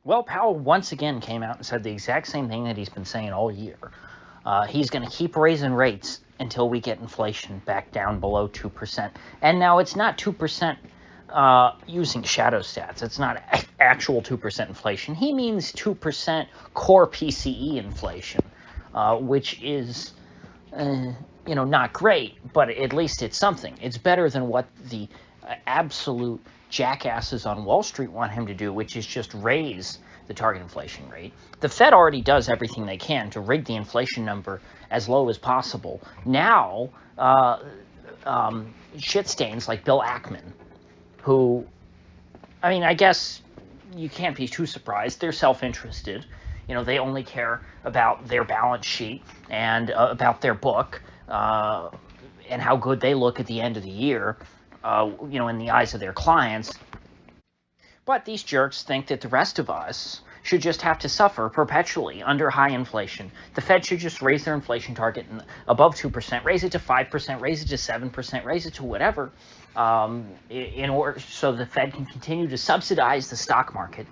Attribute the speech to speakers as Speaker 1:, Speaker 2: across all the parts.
Speaker 1: Well, Powell once again came out and said the exact same thing that he's been saying all year. He's going to keep raising rates until we get inflation back down below 2%. And now it's not 2% using shadow stats. It's not actual 2% inflation. He means 2% core PCE inflation, which is, not great, but at least it's something. It's better than what the absolute jackasses on Wall Street want him to do, which is just raise the target inflation rate. The Fed already does everything they can to rig the inflation number as low as possible. Now, shit stains like Bill Ackman, who, I guess you can't be too surprised. They're self-interested. They only care about their balance sheet and about their book and how good they look at the end of the year, in the eyes of their clients. But these jerks think that the rest of us should just have to suffer perpetually under high inflation. The Fed should just raise their inflation target above 2%, raise it to 5%, raise it to 7%, raise it to whatever, in order so the Fed can continue to subsidize the stock market,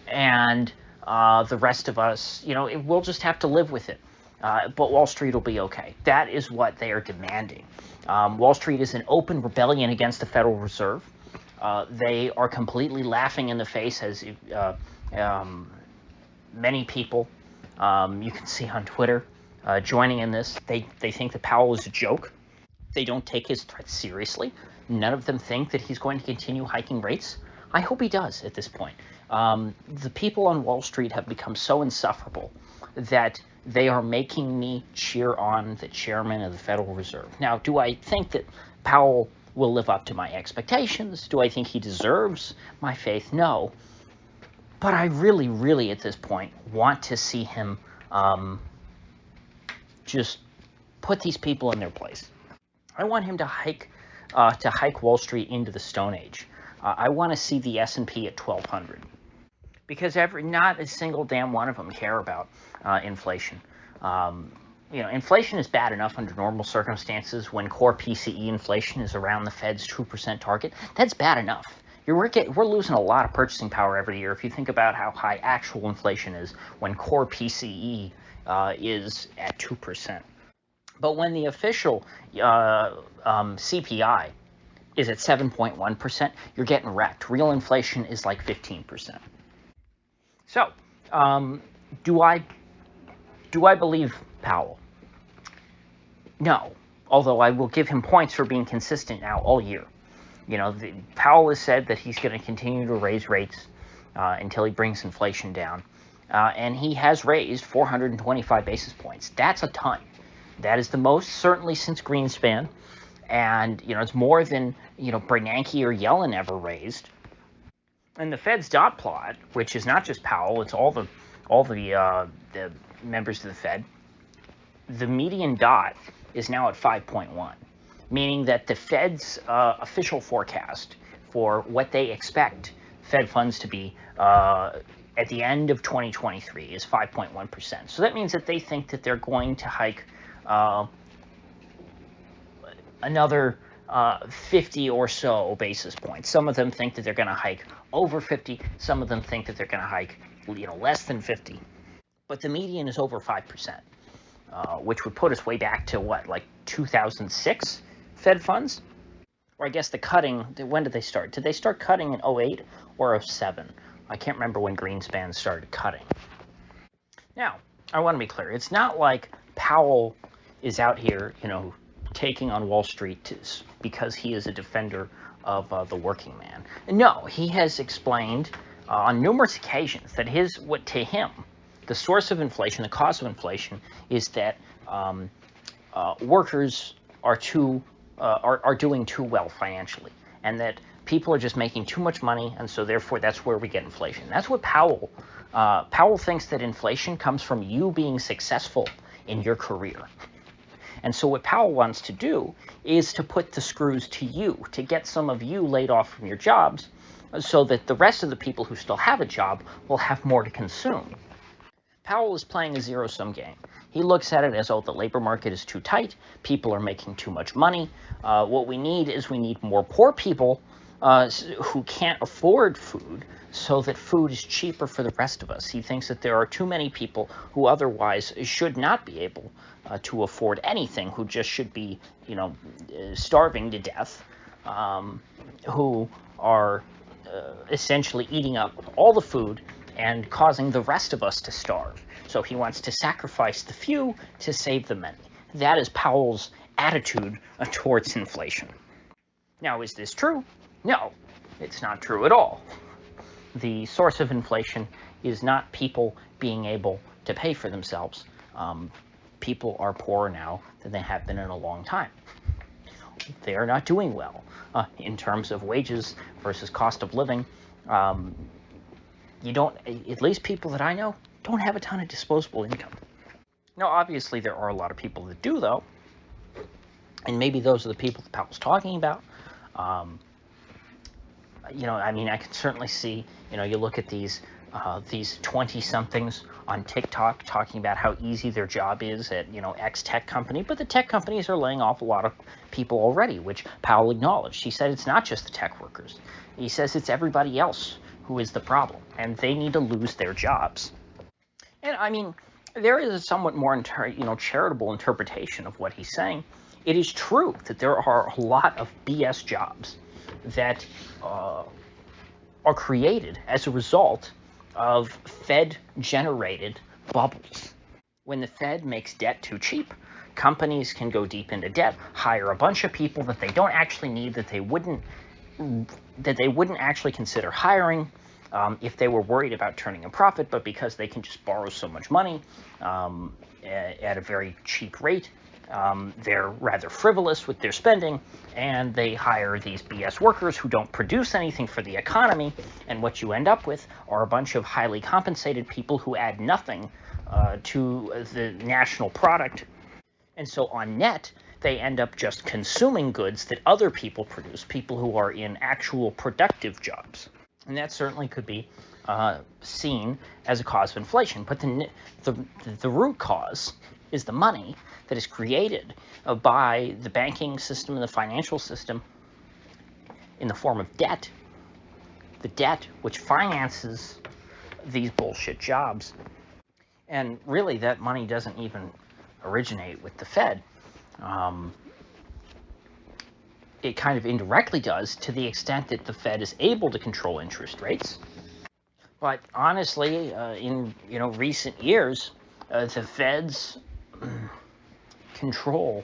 Speaker 1: and the rest of us, we'll just have to live with it. But Wall Street will be okay. That is what they are demanding. Wall Street is an open rebellion against the Federal Reserve. They are completely laughing in the face, as many people you can see on Twitter joining in this. They think that Powell is a joke. They don't take his threats seriously. None of them think that he's going to continue hiking rates. I hope he does at this point. The people on Wall Street have become so insufferable that they are making me cheer on the chairman of the Federal Reserve. Now, do I think that Powell will live up to my expectations? Do I think he deserves my faith? No. But I really, really, at this point, want to see him just put these people in their place. I want him to hike Wall Street into the Stone Age. I want to see the S&P at 1,200. Because not a single damn one of them care about inflation. Inflation is bad enough under normal circumstances when core PCE inflation is around the Fed's 2% target. That's bad enough. We're losing a lot of purchasing power every year if you think about how high actual inflation is when core PCE is at 2%. But when the official CPI is at 7.1%, you're getting wrecked. Real inflation is like 15%. So, do I believe Powell? No, although I will give him points for being consistent now all year. Powell has said that he's going to continue to raise rates until he brings inflation down, and he has raised 425 basis points. That's a ton. That is the most, certainly since Greenspan, and it's more than Bernanke or Yellen ever raised. And the Fed's dot plot, which is not just Powell, it's all the members of the Fed. The median dot is now at 5.1, meaning that the Fed's official forecast for what they expect Fed funds to be at the end of 2023 is 5.1%. So that means that they think that they're going to hike another 50 or so basis points. Some of them think that they're going to hike over 50. Some of them think that they're going to hike, less than 50. But the median is over 5%, which would put us way back to like 2006 Fed funds? Or I guess the cutting, when did they start? Did they start cutting in 08 or 07? I can't remember when Greenspan started cutting. Now, I want to be clear. It's not like Powell is out here, taking on Wall Street because he is a defender of the working man. No, he has explained on numerous occasions that to him, the source of inflation, the cause of inflation, is that workers are doing too well financially, and that people are just making too much money, and so therefore that's where we get inflation. That's what Powell thinks, that inflation comes from you being successful in your career. And so what Powell wants to do is to put the screws to you, to get some of you laid off from your jobs, so that the rest of the people who still have a job will have more to consume. Powell is playing a zero-sum game. He looks at it as, the labor market is too tight, people are making too much money. What we need is more poor people who can't afford food, so that food is cheaper for the rest of us. He thinks that there are too many people who otherwise should not be able to afford anything, who just should be, starving to death, who are essentially eating up all the food and causing the rest of us to starve. So he wants to sacrifice the few to save the many. That is Powell's attitude towards inflation. Now, is this true? No, it's not true at all. The source of inflation is not people being able to pay for themselves. People are poorer now than they have been in a long time. They are not doing well in terms of wages versus cost of living. At least people that I know, don't have a ton of disposable income. Now, obviously, there are a lot of people that do, though, and maybe those are the people that Powell's talking about. I can certainly see, you look at these 20-somethings on TikTok talking about how easy their job is at, X tech company, but the tech companies are laying off a lot of people already, which Powell acknowledged. He said it's not just the tech workers. He says it's everybody else who is the problem, and they need to lose their jobs. And there is a somewhat more, charitable interpretation of what he's saying. It is true that there are a lot of BS jobs that are created as a result of Fed-generated bubbles. When the Fed makes debt too cheap, companies can go deep into debt, hire a bunch of people that they don't actually need, that they wouldn't actually consider hiring if they were worried about turning a profit, but because they can just borrow so much money at a very cheap rate, they're rather frivolous with their spending, and they hire these BS workers who don't produce anything for the economy, and what you end up with are a bunch of highly compensated people who add nothing to the national product. And so on net, they end up just consuming goods that other people produce, people who are in actual productive jobs. And that certainly could be seen as a cause of inflation. But the root cause is the money that is created by the banking system and the financial system in the form of debt. The debt which finances these bullshit jobs. And really, that money doesn't even originate with the Fed. It kind of indirectly does, to the extent that the Fed is able to control interest rates. But honestly, in recent years, the Fed's control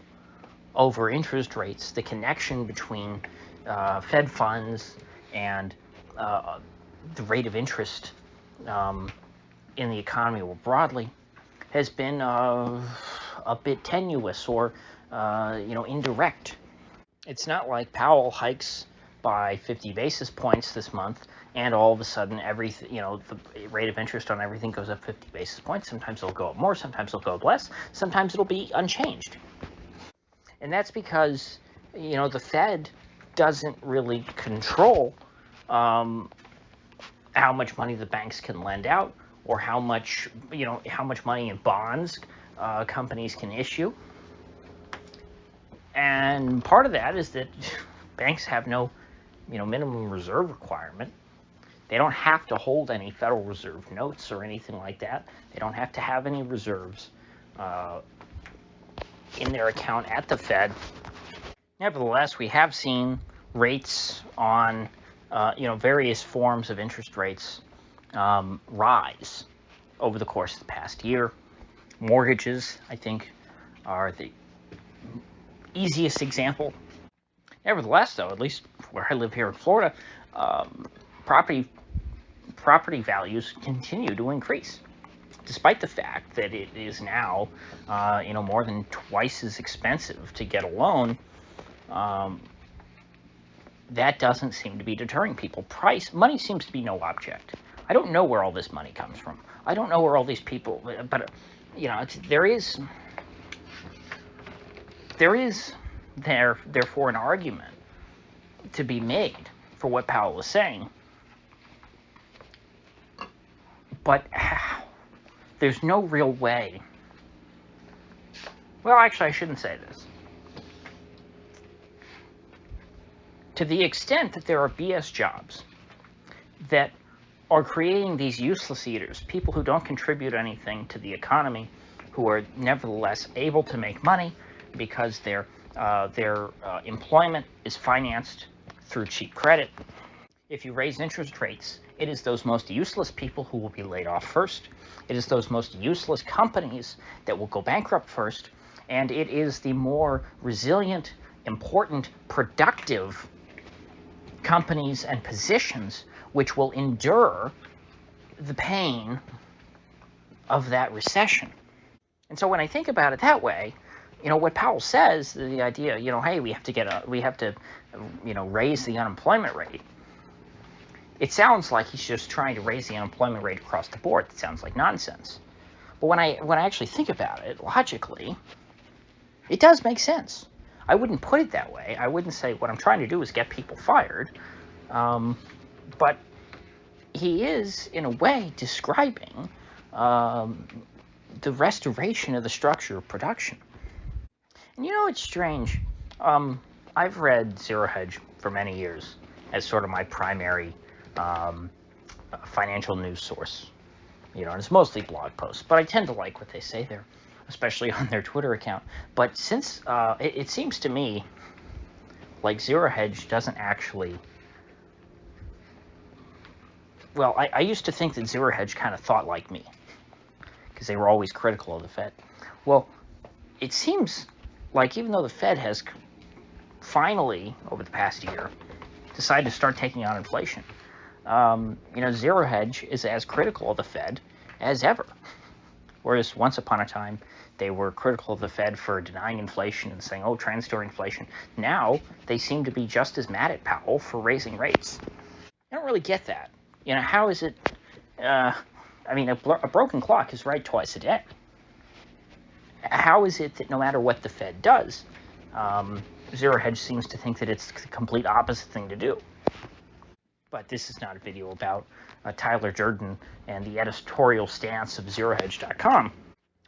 Speaker 1: over interest rates, the connection between Fed funds and the rate of interest in the economy more broadly, has been a bit tenuous or indirect. It's not like Powell hikes by 50 basis points this month, and all of a sudden, the rate of interest on everything goes up 50 basis points. Sometimes it'll go up more, sometimes it'll go up less, sometimes it'll be unchanged. And that's because, the Fed doesn't really control how much money the banks can lend out, or how much money in bonds companies can issue. And part of that is that banks have no, minimum reserve requirement. They don't have to hold any Federal Reserve notes or anything like that. They don't have to have any reserves in their account at the Fed. Nevertheless, we have seen rates on, various forms of interest rates rise over the course of the past year. Mortgages, I think, are the easiest example. Nevertheless, though, at least where I live here in Florida, property values continue to increase, despite the fact that it is now, more than twice as expensive to get a loan. That doesn't seem to be deterring people. Money seems to be no object. I don't know where all this money comes from. I don't know where all these people, but there is therefore an argument to be made for what Powell was saying. But there's no real way. Well, actually, I shouldn't say this. To the extent that there are BS jobs that are creating these useless eaters, people who don't contribute anything to the economy, who are nevertheless able to make money because their employment is financed through cheap credit. If you raise interest rates, it is those most useless people who will be laid off first. It is those most useless companies that will go bankrupt first. And it is the more resilient, important, productive companies and positions which will endure the pain of that recession. And so when I think about it that way, what Powell says, the idea, hey, we have to raise the unemployment rate. It sounds like he's just trying to raise the unemployment rate across the board. That sounds like nonsense. But when I actually think about it logically, it does make sense. I wouldn't put it that way. I wouldn't say what I'm trying to do is get people fired. But he is, in a way, describing the restoration of the structure of production. And it's strange. I've read Zero Hedge for many years as sort of my primary financial news source. And it's mostly blog posts, but I tend to like what they say there, especially on their Twitter account. But since it seems to me like Zero Hedge doesn't actually... Well, I used to think that Zero Hedge kind of thought like me, because they were always critical of the Fed. Well, it seems like even though the Fed has finally, over the past year, decided to start taking on inflation, Zero Hedge is as critical of the Fed as ever. Whereas once upon a time, they were critical of the Fed for denying inflation and saying, transitory inflation. Now, they seem to be just as mad at Powell for raising rates. I don't really get that. How is it... a broken clock is right twice a day. How is it that no matter what the Fed does, Zero Hedge seems to think that it's the complete opposite thing to do? But this is not a video about Tyler Durden and the editorial stance of ZeroHedge.com.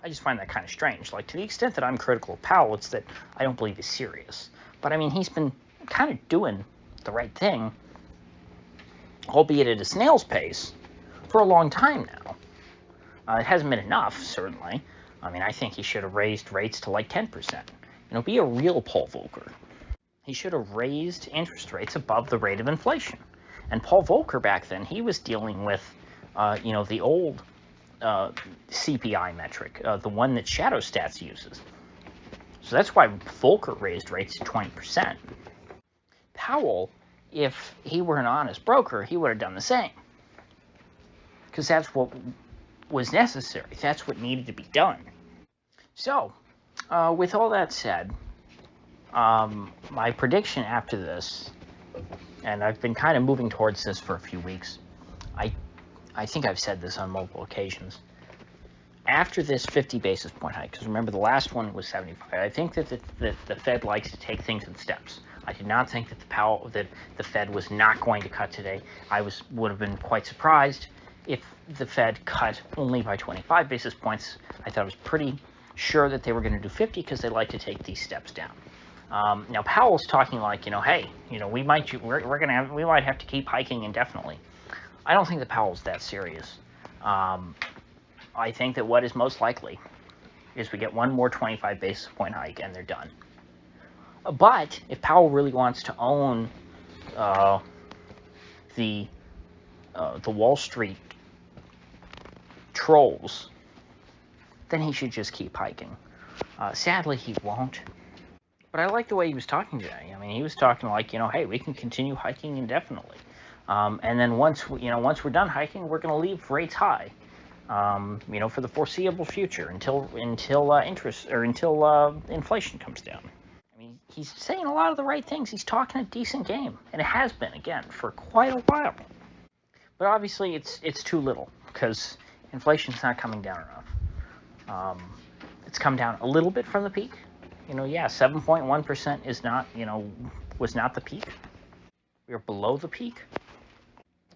Speaker 1: I just find that kind of strange. Like, to the extent that I'm critical of Powell, it's that I don't believe he's serious. But, he's been kind of doing the right thing, albeit at a snail's pace, for a long time now. It hasn't been enough, certainly. I think he should have raised rates to like 10%. Be a real Paul Volcker. He should have raised interest rates above the rate of inflation. And Paul Volcker back then, he was dealing with, the old CPI metric, the one that Shadow Stats uses. So that's why Volcker raised rates to 20%. Powell, if he were an honest broker, he would have done the same. Because that's what was necessary. That's what needed to be done. So, with all that said, my prediction after this, and I've been kind of moving towards this for a few weeks, I think I've said this on multiple occasions, after this 50 basis point hike, because remember the last one was 75, I think that the Fed likes to take things in steps. I did not think that the Fed was not going to cut today. I would have been quite surprised if the Fed cut only by 25 basis points. I thought it was pretty sure that they were going to do 50 because they like to take these steps down. Now Powell's talking like, hey, we might have to keep hiking indefinitely. I don't think that Powell's that serious. I think that what is most likely is we get one more 25 basis point hike and they're done. But if Powell really wants to own the Wall Street trolls, then he should just keep hiking. Sadly, he won't. But I like the way he was talking today. He was talking like, hey, we can continue hiking indefinitely. And then once we're done hiking, we're going to leave rates high, for the foreseeable future until inflation comes down. He's saying a lot of the right things. He's talking a decent game, and it has been, again, for quite a while. But obviously, it's too little because inflation's not coming down enough. It's come down a little bit from the peak. 7.1% is not, was not the peak. We are below the peak,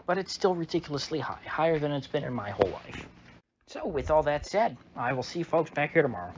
Speaker 1: but it's still ridiculously high, higher than it's been in my whole life. So with all that said, I will see you folks back here tomorrow.